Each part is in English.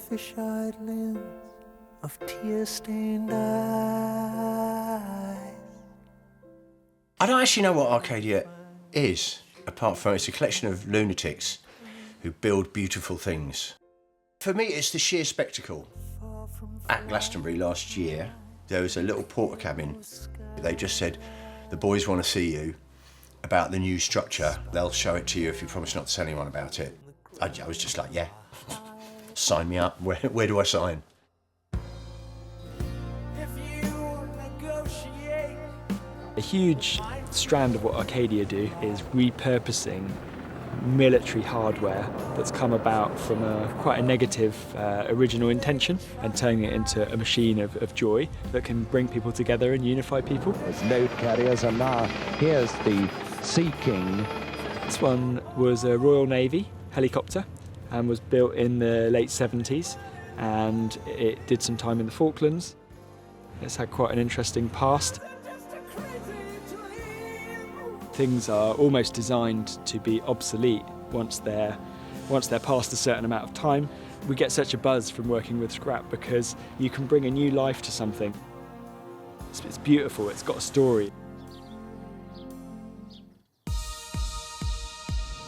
fish-eyed lens of tear-stained eyes. I don't actually know what Arcadia is, apart from it's a collection of lunatics who build beautiful things. For me, it's the sheer spectacle. At Glastonbury last year, there was a little porter cabin. They just said, the boys want to see you about the new structure. They'll show it to you if you promise not to tell anyone about it. I was just like, yeah, sign me up. Where do I sign? A huge strand of what Arcadia do is repurposing military hardware that's come about from quite a negative original intention and turning it into a machine of joy that can bring people together and unify people. As load carriers, and now here's the Sea King. This one was a Royal Navy helicopter and was built in the late 70s, and it did some time in the Falklands. It's had quite an interesting past. Things are almost designed to be obsolete once they're past a certain amount of time. We get such a buzz from working with scrap because you can bring a new life to something. It's beautiful, it's got a story.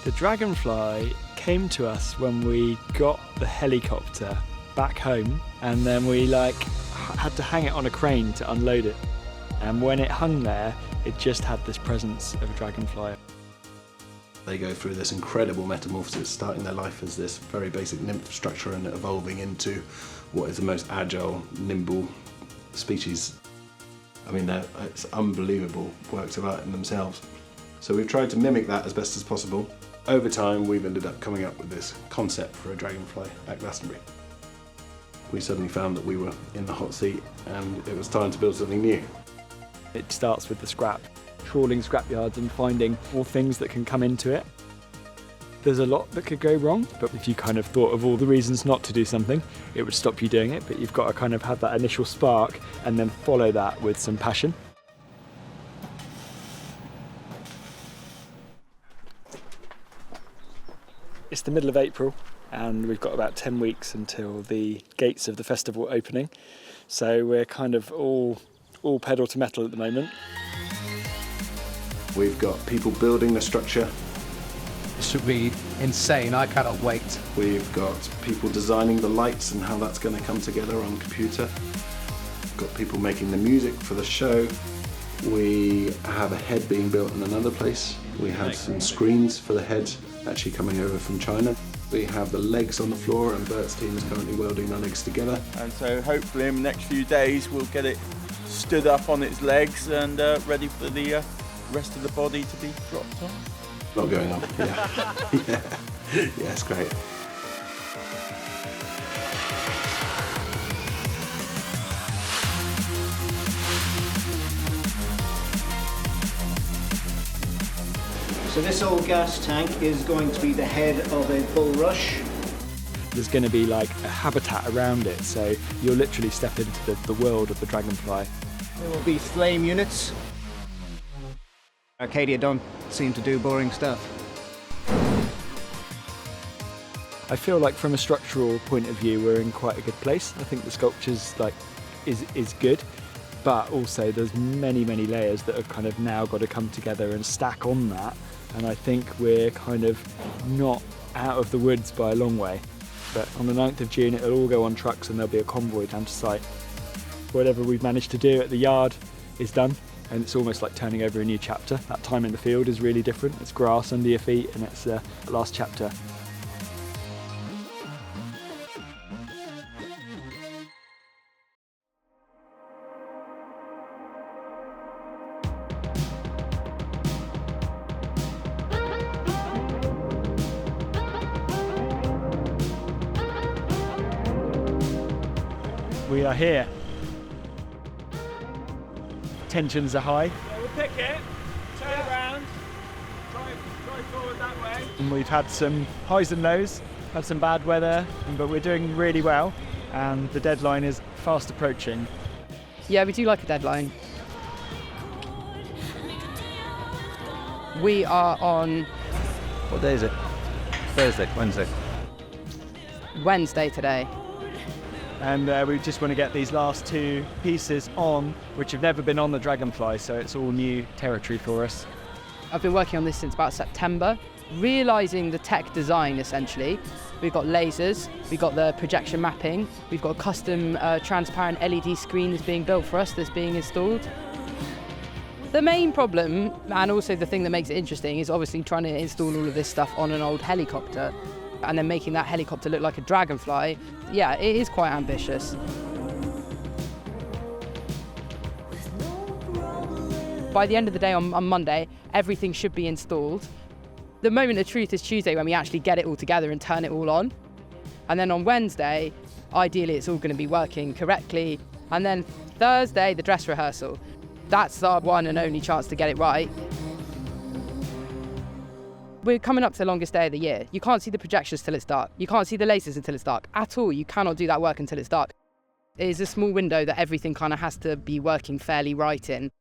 The Dragonfly came to us when we got the helicopter back home, and then we had to hang it on a crane to unload it. And when it hung there, it just had this presence of a dragonfly. They go through this incredible metamorphosis, starting their life as this very basic nymph structure and evolving into what is the most agile, nimble species. I mean, it's unbelievable works of art in themselves. So we've tried to mimic that as best as possible. Over time, we've ended up coming up with this concept for a dragonfly at Glastonbury. We suddenly found that we were in the hot seat and it was time to build something new. It starts with the scrap, trawling scrapyards and finding all things that can come into it. There's a lot that could go wrong, but if you kind of thought of all the reasons not to do something, it would stop you doing it, but you've got to kind of have that initial spark and then follow that with some passion. It's the middle of April and we've got about 10 weeks until the gates of the festival opening, so we're kind of all pedal to metal at the moment. We've got people building the structure. This should be insane, I cannot wait. We've got people designing the lights and how that's going to come together on computer. We've got people making the music for the show. We have a head being built in another place. We have some screens for the head actually coming over from China. We have the legs on the floor and Bert's team is currently welding the legs together. And so hopefully in the next few days we'll get it stood up on its legs and ready for the rest of the body to be dropped on. Not going on, yeah. Yeah, it's great. So this old gas tank is going to be the head of a bulrush. There's going to be like a habitat around it, so you'll literally step into the world of the dragonfly. There will be flame units. Arcadia don't seem to do boring stuff. I feel like from a structural point of view we're in quite a good place. I think the sculpture's is good, but also there's many layers that have kind of now got to come together and stack on that, and I think we're kind of not out of the woods by a long way. But on the 9th of June it'll all go on trucks and there'll be a convoy down to site. Whatever we've managed to do at the yard is done, and it's almost like turning over a new chapter. That time in the field is really different. It's grass under your feet and it's the last chapter. We are here. Tensions are high. Yeah, we'll pick it, turn around, drive forward that way. And we've had some highs and lows, had some bad weather, but we're doing really well, and the deadline is fast approaching. Yeah, we do like a deadline. We are on... What day is it? Thursday, Wednesday. Wednesday today. and we just want to get these last 2 pieces on, which have never been on the Dragonfly, so it's all new territory for us. I've been working on this since about September, realising the tech design essentially. We've got lasers, we've got the projection mapping, we've got a custom transparent LED screen that's being built for us, that's being installed. The main problem, and also the thing that makes it interesting, is obviously trying to install all of this stuff on an old helicopter and then making that helicopter look like a Dragonfly. Yeah, it is quite ambitious. By the end of the day on Monday, everything should be installed. The moment of truth is Tuesday, when we actually get it all together and turn it all on. And then on Wednesday, ideally it's all going to be working correctly. And then Thursday, the dress rehearsal. That's our one and only chance to get it right. We're coming up to the longest day of the year. You can't see the projections till it's dark. You can't see the lasers until it's dark. At all, you cannot do that work until it's dark. It is a small window that everything kind of has to be working fairly right in.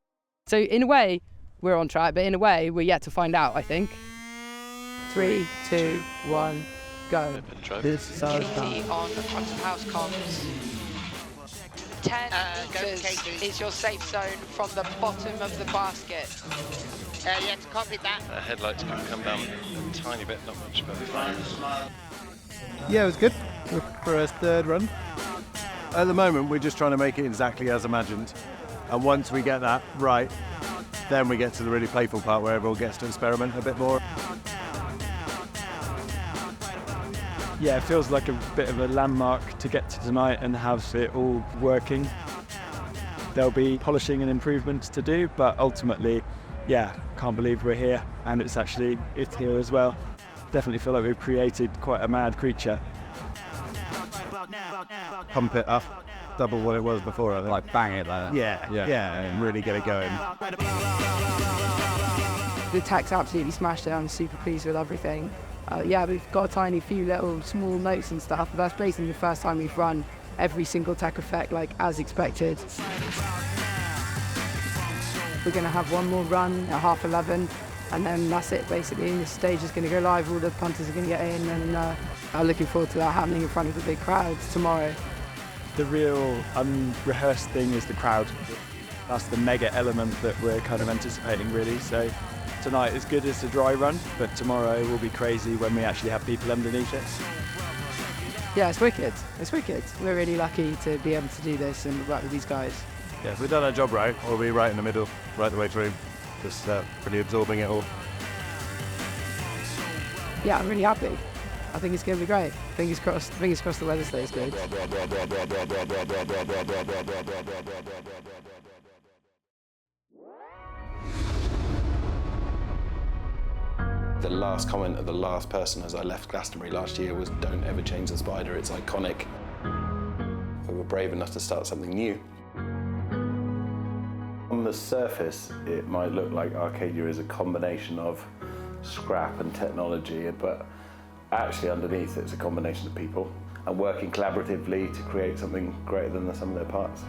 So in a way, we're on track, but in a way, we're yet to find out, I think. 3, 2, 1, go. This is our TT on the front of house comms. 10 meters is your safe zone from the bottom of the basket. Yeah, to copy that. Headlights can come down a tiny bit, not much, but fine. Yeah, it was good for a third run. At the moment, we're just trying to make it exactly as imagined. And once we get that right, then we get to the really playful part where everyone gets to experiment a bit more. Yeah, it feels like a bit of a landmark to get to tonight and have it all working. There'll be polishing and improvements to do, but ultimately, yeah, can't believe we're here, and it's here as well. Definitely feel like we've created quite a mad creature. Pump it up, double what it was before, I think. Like bang it like that. Yeah, and really get it going. The tech's absolutely smashed it. I'm super pleased with everything. Yeah, we've got a tiny few little small notes and stuff, but that's basically the first time we've run every single tech effect like as expected. We're going to have one more run at 11:30, and then that's it basically. And the stage is going to go live, all the punters are going to get in, and I'm looking forward to that happening in front of the big crowds tomorrow. The real unrehearsed thing is the crowd. That's the mega element that we're kind of anticipating really. So tonight is good as a dry run, but tomorrow will be crazy when we actually have people underneath it. Yeah, it's wicked. It's wicked. We're really lucky to be able to do this and work with these guys. Yeah, if we've done our job right, we'll be right in the middle, right the way through, just really absorbing it all. Yeah, I'm really happy. I think it's going to be great. Fingers crossed the weather stays good. The last comment of the last person as I left Glastonbury last year was, "Don't ever change the spider, it's iconic." We were brave enough to start something new. On the surface, it might look like Arcadia is a combination of scrap and technology, but actually underneath it's a combination of people and working collaboratively to create something greater than the sum of their parts.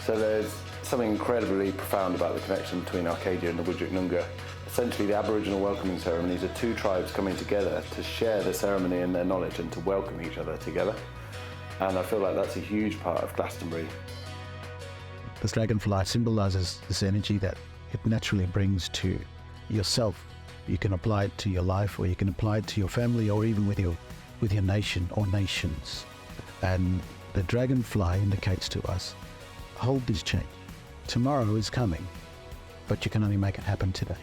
So there's something incredibly profound about the connection between Arcadia and the Wujik Noongar. Essentially, the Aboriginal welcoming ceremonies are two tribes coming together to share the ceremony and their knowledge and to welcome each other together. And I feel like that's a huge part of Glastonbury. This dragonfly symbolizes this energy that it naturally brings to yourself. You can apply it to your life, or you can apply it to your family, or even with your nation or nations. And the dragonfly indicates to us, hold this change. Tomorrow is coming, but you can only make it happen today.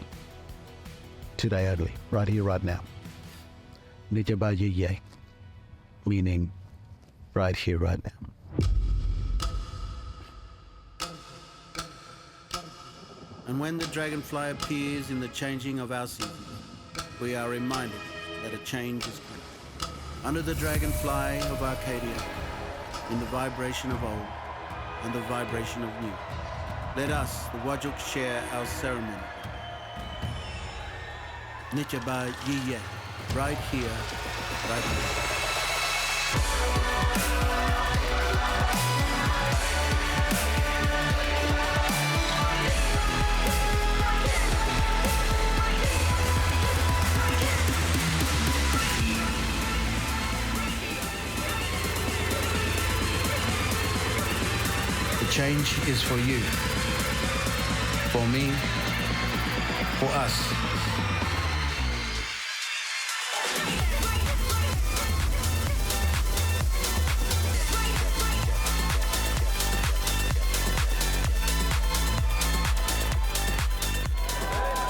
Today only, right here, right now. Nijabayiye, meaning right here, right now. And when the dragonfly appears in the changing of our seasons, we are reminded that a change is coming. Under the dragonfly of Arcadia, in the vibration of old and the vibration of new, let us, the Wajok, share our ceremony. Nichaba Yiye, right here, right now. change is for you, for me, for us.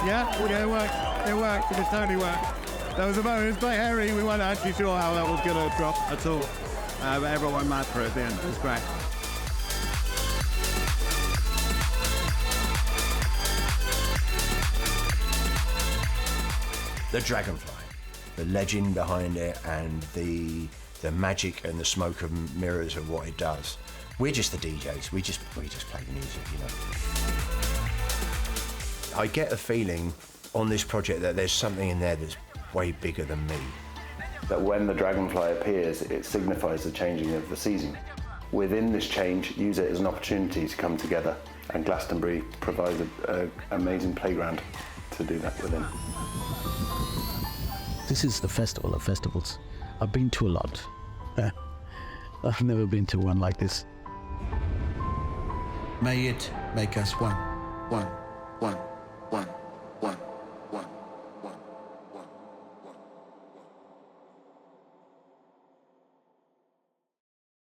Yeah, it worked. It worked. It totally worked. There was a moment, it was quite hairy. We weren't actually sure how that was going to drop at all. But everyone went mad for it at the end. It was great. The Dragonfly, the legend behind it, and the magic and the smoke and mirrors of what it does. We're just the DJs. We just play the music, you know. I get a feeling on this project that there's something in there that's way bigger than me. That when the Dragonfly appears, it signifies the changing of the season. Within this change, use it as an opportunity to come together, and Glastonbury provides an amazing playground to do that within. This is the festival of festivals. I've been to a lot. I've never been to one like this. May it make us one.